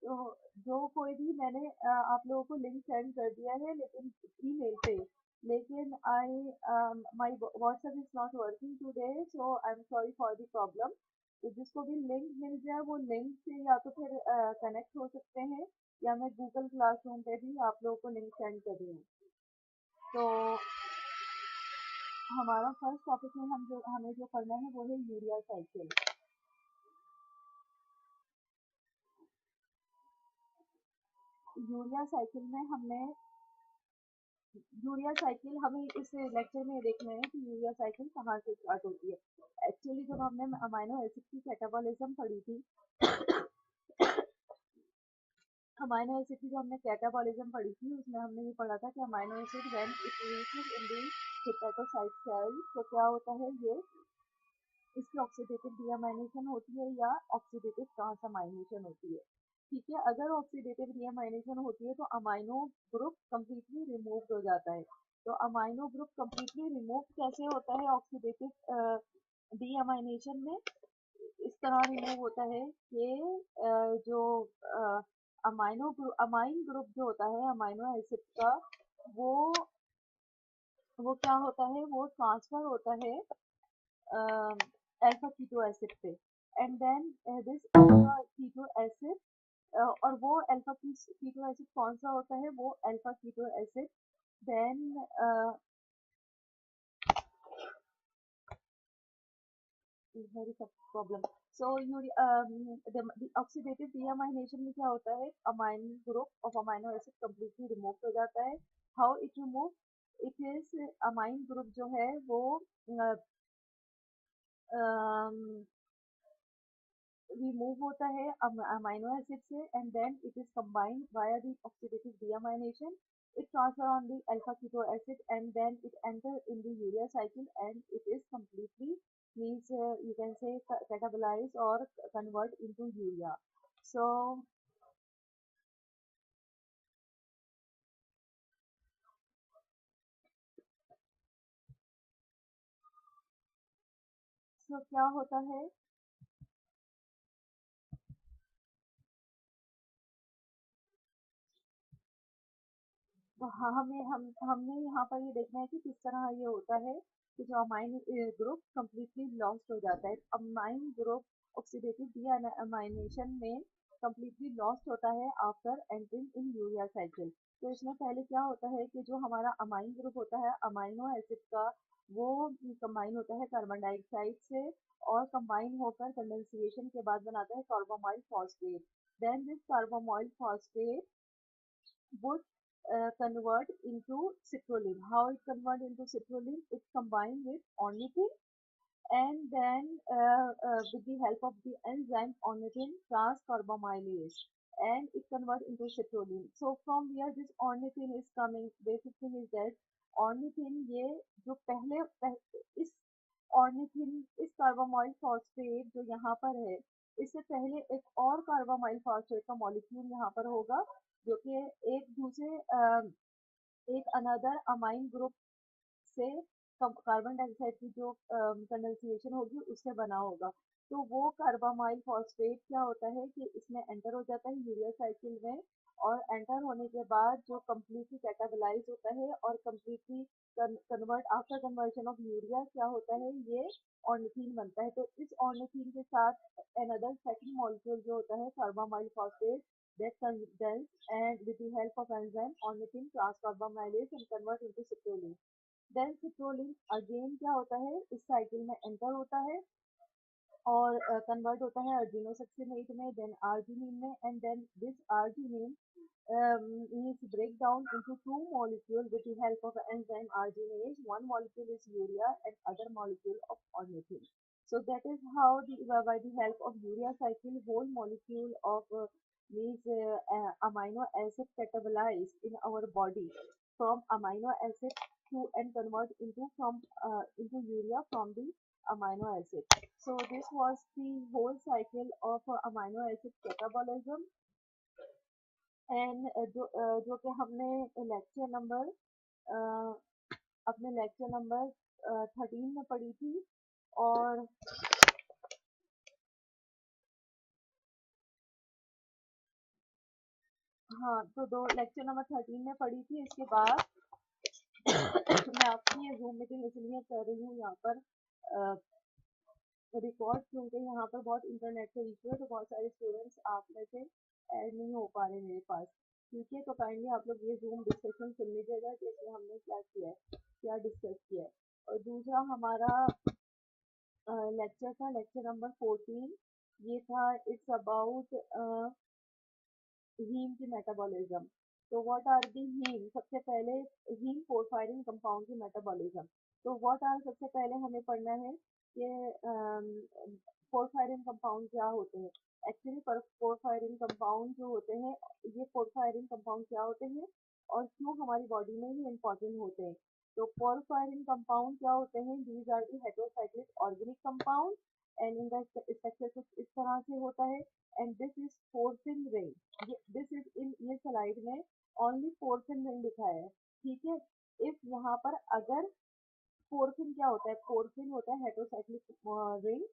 तो जो कोई भी मैंने आप लोगों को लिंक सेंड कर दिया है, लेकिन ईमेल पे, लेकिन I my WhatsApp is not working today, so I am sorry for the problem. तो जिसको भी लिंक मिल जाए वो लिंक से या तो फिर कनेक्ट हो सकते हैं, या मैं गूगल क्लासरूम पे भी आप लोगों को लिंक सेंड कर रही हूँ। तो हमारा फर्स्ट टॉपिक में हमें जो पढ़ना है वो है यूरिया साइकिल। यूरिया साइकिल में यूरिया साइकिल हमें इस लेक्चर में देखना है कि यूरिया साइकिल कहाँ से स्टार्ट होती है। एक्चुअली जब हमने अमाइनो एसिड की कैटाबॉलिज्म पढ़ी थी, अमाइनो एसिड की जो हमने कैटाबॉलिज्म पढ़ी थी, उसमें हमने ये पढ़ा था कि amino acid when it reaches in the hepatocyte cell, तो क्या होता है ये इसकी ऑक्सीडेटिव डीअमाइनेशन होती है या ऑक्सीडेटिव ट्रांसअमाइनेशन होती है। ठीक है, अगर ऑक्सीडेटिव डीअमाइनेशन होती है तो अमाइनो ग्रुप कंप्लीटली रिमूव हो जाता है। तो अमाइनो ग्रुप कंप्लीटली रिमूव कैसे होता है ऑक्सीडेटिव डीअमाइनेशन में? इस तरह रिमूव होता है कि जो अमाइन ग्रुप जो होता है अमाइनो एसिड का, वो वो क्या होता है, वो ट्रांसफर होता है अल्फा कीटो एसिड पे। And then this alpha keto acid, और वो अल्फा कीटो एसिड कौन सा होता है, वो alpha keto acid then very tough problem. So the oxidative deamination में क्या होता है, amine group of amino acid completely remove हो जाता है। How it remove? It is amine group जो है वो रिमूव होता है अमाइनो एसिड से, and then it is combined via the oxidative deamination. It transfer on the alpha keto acid and then it enter in the urea cycle and it is completely means you can say catabolize or convert into urea. So क्या होता है, तो हमने यहाँ पर ये देखना है कि किस तरह ये होता है कि जो अमाइन ग्रुप कंप्लीटली लॉस्ट हो जाता है। अमाइन ग्रुप ऑक्सीडेटिव डीअमाइनेशन में कंप्लीटली लॉस्ट होता है after entering in urea cycle. तो इसमें पहले क्या होता है कि जो हमारा अमाइन ग्रुप होता है अमाइनो एसिड का, वो कंबाइन होता है कार्बन डाइऑक्साइड से और कंबाइन होकर कंडेंसेशन के बाद बनाता है carbamoyl phosphate. Then this carbamoyl phosphate would convert into citrulline. How it convert into citrulline? It combined with ornithine and then with the help of the enzyme ornithine transcarbamylase, and it convert into citrulline. So from where this ornithine is coming, basic thing is that ornithine ये जो इस ornithine इस कार्बामाइल phosphate जो यहाँ पर है, इससे पहले एक और कार्बामाइल फॉस्फेट का मॉलिक्यूल यहाँ पर होगा जो कि एक दूसरे एक अनदर अमाइन ग्रुप से कार्बन डाइऑक्साइड की जो कंडेंसेशन होगी उससे बना होगा। तो वो कार्बामाइल फॉस्फेट क्या होता है कि इसमें एंटर हो जाता है यूरिया साइकिल में, और एंटर होने के बाद जो कम्प्लीटली कैटाबलाइज होता है और completely convert after conversion of urea क्या होता है, ये ऑर्निथीन बनता है। तो इस ऑर्निथीन के साथ अनदर सेकंड मॉलिक्यूल जो होता है कार्बामाइल phosphate that condense and with the help of enzyme ornithine transcarbamylase and convert into citrulline. देन सिट्रोलिन अगेन क्या होता है, इस साइकिल में एंटर होता है और कन्वर्ट होता है अर्जिनोसक्सिनेट में, देन आर्जिनिन में, and then this arginine is break down into two molecule with the help of enzyme arginase. One molecule is urea and other molecule of ornithine. So that is how by the help of urea cycle whole molecule of amino acid catabolize in our body from amino acid to and convert into urea from the amino acid. So this was the whole cycle of amino acid catabolism, and जो कि हमने lecture number अपने lecture number 13 में पढ़ी थी। और हाँ, तो दो लेक्चर नंबर 13 में पढ़ी थी। इसके बाद मैं आपकी ये जूम मीटिंग इसलिए कर रही हूँ यहाँ पर रिकॉर्ड, क्योंकि यहाँ पर बहुत इंटरनेट से इशू है, तो बहुत सारे स्टूडेंट्स आप में से ऐड नहीं हो पा रहे मेरे पास। ठीक है, तो काइंडली आप लोग ये जूम डिस्कशन सुन लीजिएगा कि इसमें हमने क्या किया है, क्या डिस्कस किया है। और दूसरा हमारा लेक्चर था लेक्चर नंबर 14, ये था इट्स अबाउट हीम की मेटाबॉलिज्म। तो व्हाट आर दी हीम, सबसे पहले हीम पोरफायरिन कंपाउंड की मेटाबॉलिज्म। तो व्हाट आर सबसे पहले हमें पढ़ना है कि पोरफायरिन कंपाउंड क्या होते हैं। एक्चुअली पोरफायरिन कंपाउंड जो होते हैं, ये पोरफायरिन कंपाउंड क्या होते हैं और क्यों हमारी बॉडी में ये इंपॉर्टेंट होते हैं। तो पोरफायरिन कंपाउंड क्या होते हैं? These are the heterocyclic organic compound and इनका स्ट्रक्चर कुछ इस तरह से होता है and this is porphin ring. This is in ये स्लाइड में ओनली पोरफिन रिंग दिखाया है, ठीक है। इफ यहाँ पर अगर पोरफिन क्या होता है? पोरफिन होता है heterocyclic ring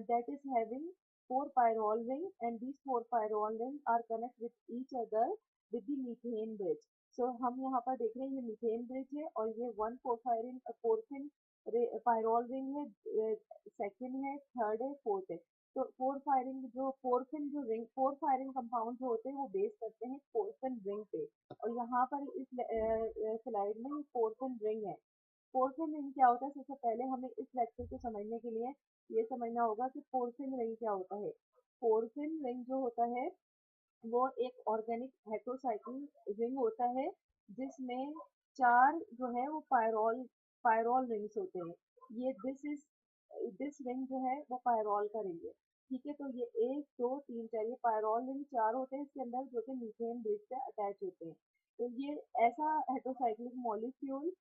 that is having four pyrrole ring and these four pyrrole ring are connect with each other with the methane bridge. So हम यहाँ पर देख रहे हैं ये मीथेन ब्रिज है और ये वन पोरफायरिन पोरफिन पायरोल रिंग है, सेकंड है, थर्ड है, फोर्थ है। तो पोरफिन जो रिंग फोर फायरिंग कंपाउंड जो होते हैं वो बेस करते हैं पोरफिन रिंग पे और यहाँ पर इस स्लाइड में पोरफिन रिंग है। पोरफिन रिंग क्या होता है? सबसे पहले हमें इस लेक्चर को समझने के लिए ये समझना होगा कि पोरफिन रिंग क्या होता है। पोरफिन रिंग जो होता है वो एक ऑर्गेनिक हेटेरोसाइक्लिक रिंग होता है जिसमें चार जो है वो पायरोल रिंग्स होते हैं। ये दिस रिंग जो है वो पायरोल का रिंग है, ठीक है। तो ये एक दो तीन चार ये पायरोल रिंग चार होते हैं इसके अंदर जो कि मीथेन ब्रिज से अटैच होते हैं। तो ये ऐसा हेटेरोसाइक्लिक मॉलिक्यूल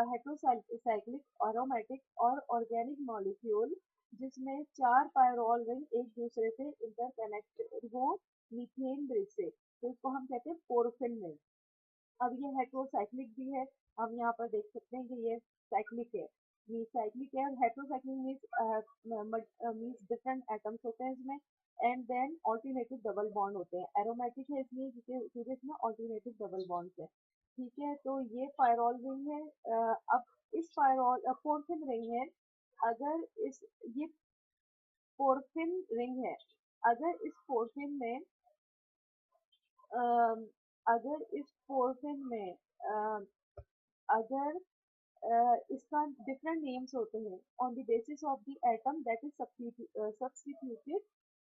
हेटेरोसाइक्लिक एरोमेटिक और ऑर्गेनिक मॉलिक्यूल जिसमें चार पायरोल रिंग एक दूसरे से इंटरकनेक्टेड हो मीथेन ब्रिज से, तो इसको हम कहते हैं पोरफिन रिंग। अब ये हेटेरोसाइक्लिक भी है, हम यहाँ पर देख सकते हैं कि ये साइक्लिक है। ये साइक्लिक है और हेटेरोसाइक्लिक मीन्स डिफरेंट एटम्स होते हैं इसमें and then alternative double bond होते हैं। एरोमेटिक है इसलिए क्योंकि इसमें ऑल्टरनेटिव डबल बॉन्ड्स है, ठीक है। तो ये पायरोल रिंग है। अब इस पोरफिन रिंग है, अगर इस ये पोरफिन रिंग है, अगर इस पोरफिन में अम, अगर इस पोर्शन में अगर इसका डिफरेंट नेम्स होते हैं on the basis of the atom that is substituted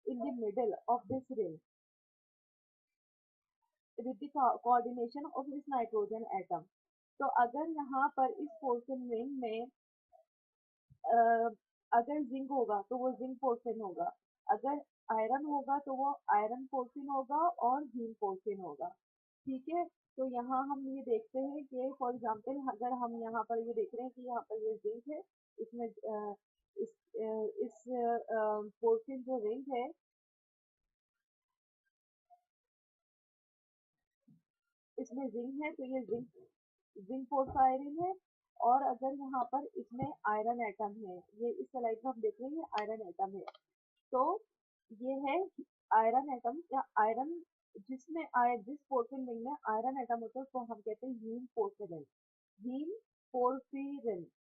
in the middle of this ring with the coordination of this nitrogen atom. तो अगर यहाँ पर इस पोर्शन रिंग में अगर जिंक होगा तो वो जिंक पोर्शन होगा, अगर आयरन होगा तो वो आयरन पोर्शन होगा और हीम पोर्शन होगा, ठीक है। तो यहाँ हम ये देखते हैं कि फॉर एग्जांपल अगर हम यहाँ पर ये देख रहे हैं कि यहाँ पर ये जिंक है, इसमें इस पोर्शन जो रिंग है इसमें जिंक है तो ये जिंक पोरफायरिन है और अगर यहाँ पर इसमें आयरन एटम है, ये इस स्लाइड में हम देख रहे हैं ये आयरन एटम है, तो ये है आयरन एटम या आयरन जिस पोर्फिन रिंग में आयरन एटम होता है उसको हम कहते हैं haem porphyrin. Haem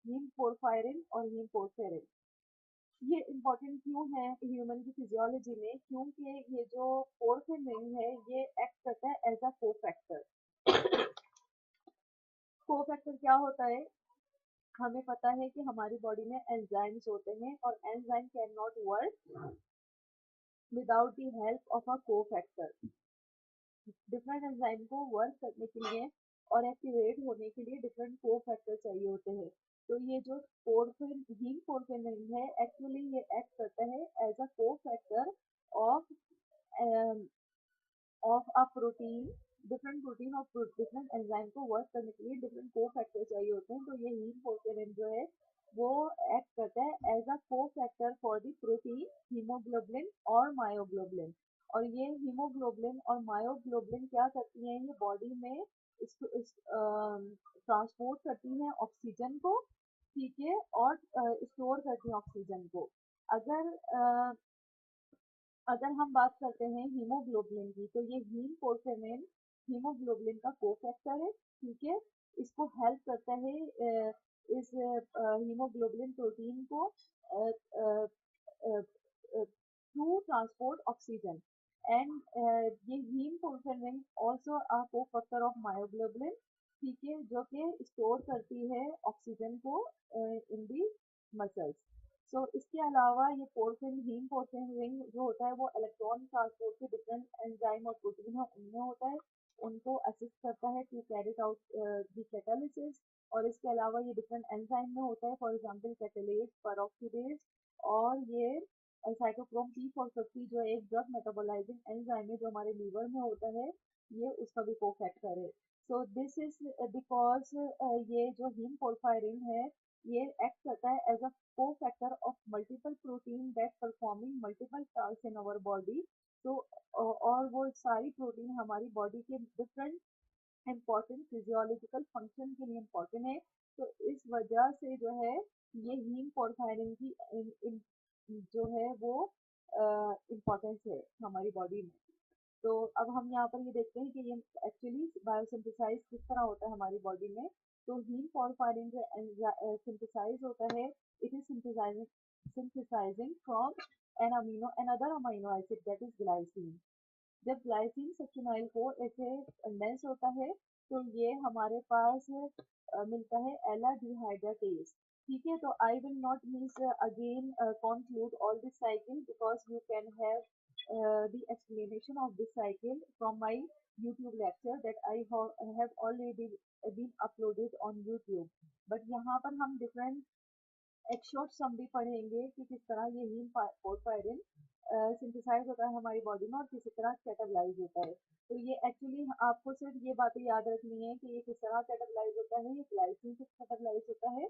haem porphyrin और हीम पोरफिरिन। ये इम्पोर्टेंट क्यों है ह्यूमन की फिजियोलॉजी में? क्योंकि ये जो पोरफिन रिंग है ये एक्ट करता है एज अ कोफैक्टर। कोफैक्टर क्या होता है? हमें पता है कि हमारी बॉडी में एंजाइम्स होते हैं और enzyme can not work without the help of a cofactor. Different enzyme को वर्क करने के लिए और एक्टिवेट होने के लिए डिफरेंट कोफैक्टर चाहिए होते हैं। तो ये जो हीम पोरफिन रिंग है एक्चुअली ये एक्ट करता है as a cofactor of a protein. Different enzyme को वर्क करने के लिए डिफरेंट कोफैक्टर चाहिए होते हैं। तो ये हीम पोरफिरिन जो है वो एक्ट करता है as a cofactor for the protein haemoglobin और मायोग्लोबिन। और ये हीमोग्लोबिन और मायोग्लोबिन क्या करती हैं? ये बॉडी में ट्रांसपोर्ट करती हैं ऑक्सीजन को, ठीक है, और स्टोर करती हैं ऑक्सीजन को। अगर अगर हम बात करते हैं हीमोग्लोबिन की तो ये हीम पोरफिरिन हीमोग्लोबिन का कोफैक्टर है, ठीक है। इसको हेल्प करता है इस हीमोग्लोबिन प्रोटीन को टू ट्रांसपोर्ट ऑक्सीजन एंड ये haem porphyrin also a cofactor of myoglobin, ठीक है, जो कि स्टोर करती है ऑक्सीजन को इन दी मसल्स। सो इसके अलावा ये हीम पोर्फिन रिंग जो होता है वो इलेक्ट्रॉन ट्रांसपोर्ट के डिफरेंट एंजाइम और प्रोटीन है उनमें होता है, उनको असिस्ट करता है to carry out the catalysis. और इसके अलावा ये डिफरेंट एंजाइम में होता है, फॉर एग्जांपल कैटालेज, पेरोक्सीडेज और ये साइटोक्रोम P450 जो एक ड्रग मेटाबोलाइजिंग एंजाइम है जो हमारे लीवर में होता है, ये उसका भी कोफैक्टर है। सो दिस इज बिकॉज ये जो हीम पोरफायरिन है ये एक्ट करता है as a cofactor of multiple protein that performing multiple task in our body. तो और वो सारी प्रोटीन हमारी बॉडी के डिफरेंट इम्पोर्टेंट फिजियोलॉजिकल फंक्शन के लिए इम्पोर्टेंट है। तो इस वजह से जो है ये हीम पोरफायरिन की जो है वो इम्पोर्टेंस है हमारी बॉडी में। तो अब हम यहाँ पर ये देखते हैं कि ये एक्चुअली बायोसिंथेसाइज किस तरह होता है हमारी बॉडी में। तो हीम पोरफायरिन जो सिंथेसाइज होता है it is synthesising from an amino another amino acid that is glycine. जब ग्लाइसिन सक्रिनाइल को ऐसे कंडेंस होता है तो ये हमारे पास मिलता है एला डिहाइड्रेटेज। ठीक है, तो I will not miss again conclude all this cycle because you can have the explanation of this cycle from my YouTube lecture that I have already been uploaded on YouTube। but यहाँ पर हम different एक short सम भी पढ़ेंगे कि किस तरह ये हीम पोरफायरिन सिंथेसाइज होता है हमारी बॉडी में और किस तरह कैटाबलाइज होता है। तो ये एक्चुअली आपको सिर्फ ये बातें याद रखनी है कि ये किस तरह कैटाबलाइज होता है। ये ग्लाइसिन से कैटाबलाइज होता है,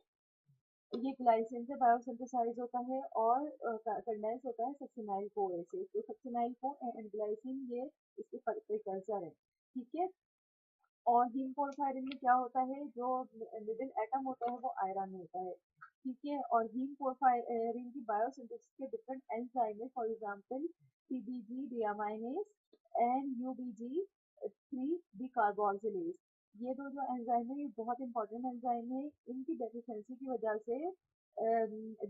ये ग्लाइसिन से बायोसिंथेसाइज होता है और कंडेंस होता है सक्सिनाइल कोए से। तो सक्सिनाइल को एंड ग्लाइसिन ये इसके प्रिकर्सर है। ठीक है, और हीम पोरफायरिन में क्या होता है जो मिडिल एटम होता है वो आयरन होता है। ठीक है, और हीम पोरफायरिन की बायोसिंथेसिस के डिफरेंट एंजाइम है, फॉर एग्जांपल पीबीजी डियामाइनेज एंड यूबीजी 3 डिकार्बोक्सिलेज। ये दो जो एंजाइम है ये बहुत इंपॉर्टेंट एंजाइम है। इनकी डेफिशिएंसी की वजह से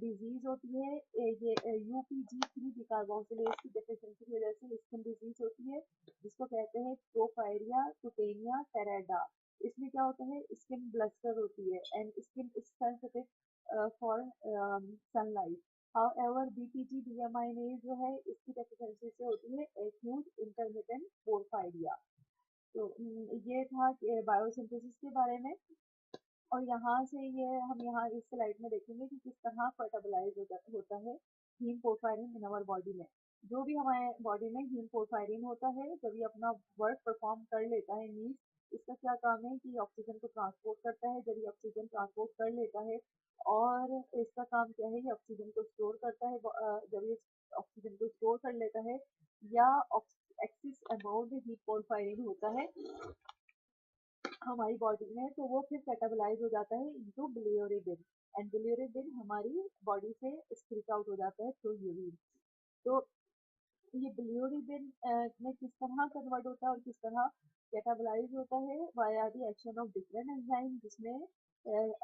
डिजीज होती है। ये यूपीजी 3 डिकार्बोक्सिलेज की डेफिशिएंसी की वजह से स्किन डिजीज होती है जिसको कहते हैं प्रोफायरिया कुटेनिया टेरेडा। इसमें क्या होता है स्किन ब्लस्टर होती है and skin is sensitive for sunlight. However BPG deaminase जो है इसकी डेफिशिएंसी से होती है एक्यूट इंटरमिटेंट पोरफायरिया। तो ये था बायोसिंथेसिस के बारे में। और यहाँ से ये हम यहाँ इस स्लाइड में देखेंगे कि किस तरह कैटाबलाइज होता है haem porphyrin in our body में। जो भी हमारे बॉडी में हीम पोरफायरिन होता है जब ये अपना वर्क परफॉर्म कर लेता है मीन्स इसका क्या काम है कि ऑक्सीजन को ट्रांसपोर्ट करता है। जब ये ऑक्सीजन ट्रांसपोर्ट कर लेता है और इसका काम क्या है ये ऑक्सीजन को स्टोर करता है। जब ये ऑक्सीजन को स्टोर कर लेता है या एक्सिस अमाउंट हीम पोरफायरिन होता है हमारी बॉडी में तो वो फिर कैटाबलाइज हो जाता है इनटू बिलियरुबिन एंड बिलियरुबिन हमारी बॉडी से स्प्लिट आउट हो जाता है थ्रू यूरिन। तो ये बिलियरुबिन में किस तरह कन्वर्ट होता है और किस तरह कैटाबलाइज होता है via the action of different enzyme जिसमें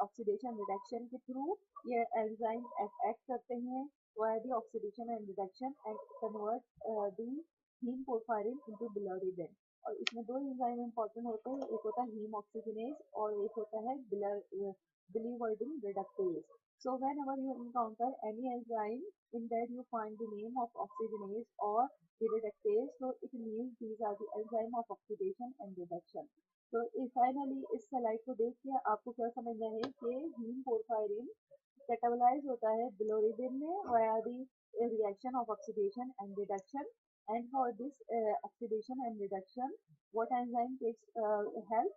ऑक्सीडेशन रिडक्शन के थ्रू ये एंजाइम एक्ट करते हैं via the oxidation and reduction and convert the haem porphyrin into bilirubin. और इसमें दो एंजाइम इंपॉर्टेंट होते हैं, एक होता है हीम ऑक्सीजनेज और एक होता है बिलिवर्डिन reductase. So whenever you encounter any enzyme in that you find the name of oxygenase or the reductase, so it means these are the enzyme of oxidation and reduction। तो finally इस slide को देख के आपको क्या समझना है कि हीम पोरफायरिन कैटाबलाइज होता है बिलिरुबिन में via the reaction of oxidation and reduction। And for this oxidation and reduction, what enzyme takes help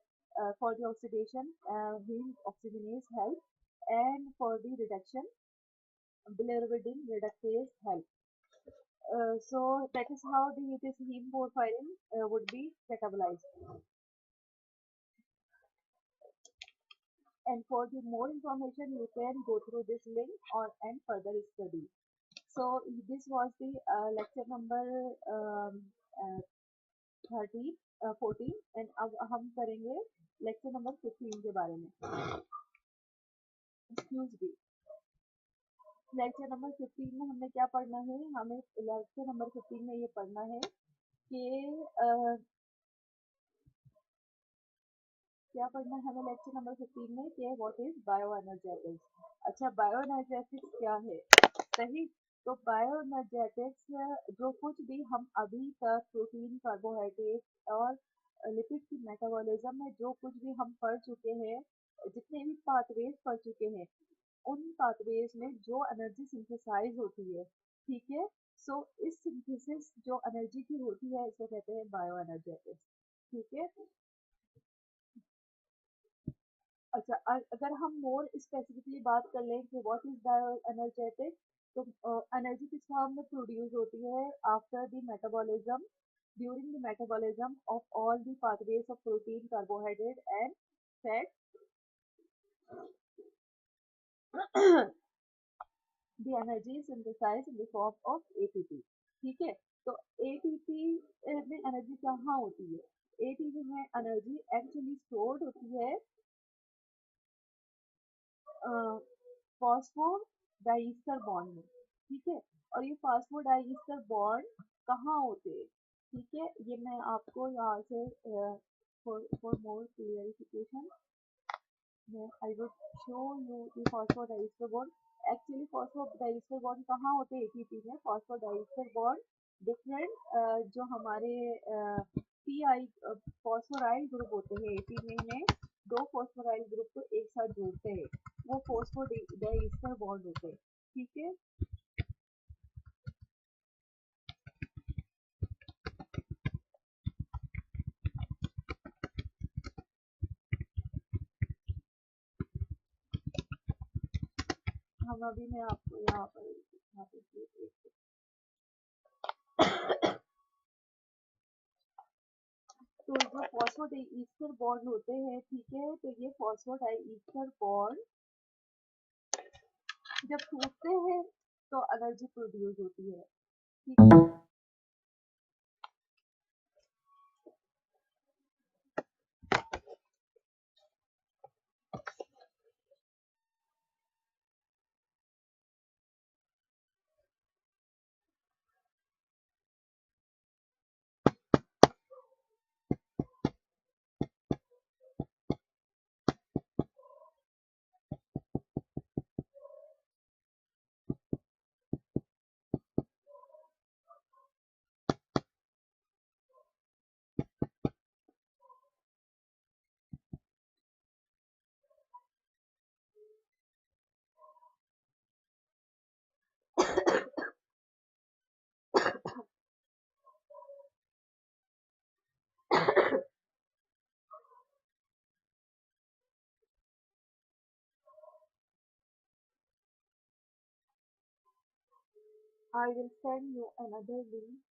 for the oxidation? Heme oxygenase help, and for the reduction, bilirubin reductase help। So that is how this heme porphyrin would be catabolized। And for the more information, you can go through this link or and further study। So this was the lecture number 14 and अब हम करेंगे lecture number 15 के बारे में। Excuse me, lecture number 15 में हमने क्या पढ़ना है? हमें लेक्चर नंबर 15 में ये पढ़ना है कि क्या पढ़ना है हमें लेक्चर नंबर 15 में कि व्हाट इज बायोएनर्जेटिक्स। अच्छा, बायोएनर्जेटिक्स क्या है? सही, तो बायोएनर्जेटिक्स जो कुछ भी हम अभी तक प्रोटीन कार्बोहाइड्रेट और लिपिड की मेटाबॉलिज्म में जो कुछ भी हम पढ़ चुके हैं, जितने भी पाथवेज पढ़ चुके हैं, उन पाथवेज में जो एनर्जी सिंथेसाइज होती है, ठीक है, सो इस सिंथेसिस जो एनर्जी की होती है इसको कहते हैं बायोएनर्जेटिक्स। ठीक है, अच्छा, अगर हम मोर स्पेसिफिकली बात कर लें कि व्हाट इज बायोएनर्जेटिक, तो एनर्जी किस फॉर्म में प्रोड्यूस होती है after the metabolism, during the metabolism of all the pathways of protein, carbohydrate and fat. The energy synthesise in the form of ATP. ठीक है, तो एटीपी में एनर्जी कहाँ होती है? एटीपी में एनर्जी एक्चुअली स्टोर्ड होती है फॉस्फोडाइस्टर बॉन्ड में। ठीक है, और ये फॉस्फोडाइस्टर बॉन्ड कहाँ होते हैं? ठीक है, ये मैं आपको यहाँ से for more clarification I would show you the phosphodiester bond. Actually phosphodiester bond कहाँ होते हैं एटीपी में? phosphodiester bond डिफरेंट जो हमारे पी आई फॉस्फोराइल ग्रुप होते हैं एटीपी में, दो फॉस्फोराइल ग्रुप को एक साथ जोड़ते हैं, वो फॉस्फोडाइस्टर बॉन्ड होते हैं। ठीक है, हम अभी मैं आपको यहाँ पर तो जो फॉस्फोडाइस्टर बॉन्ड होते हैं, ठीक है, तो ये फॉस्फोडाइस्टर बॉन्ड जब टूटते हैं तो एनर्जी प्रोड्यूस होती है। ठीक है, I will send you another link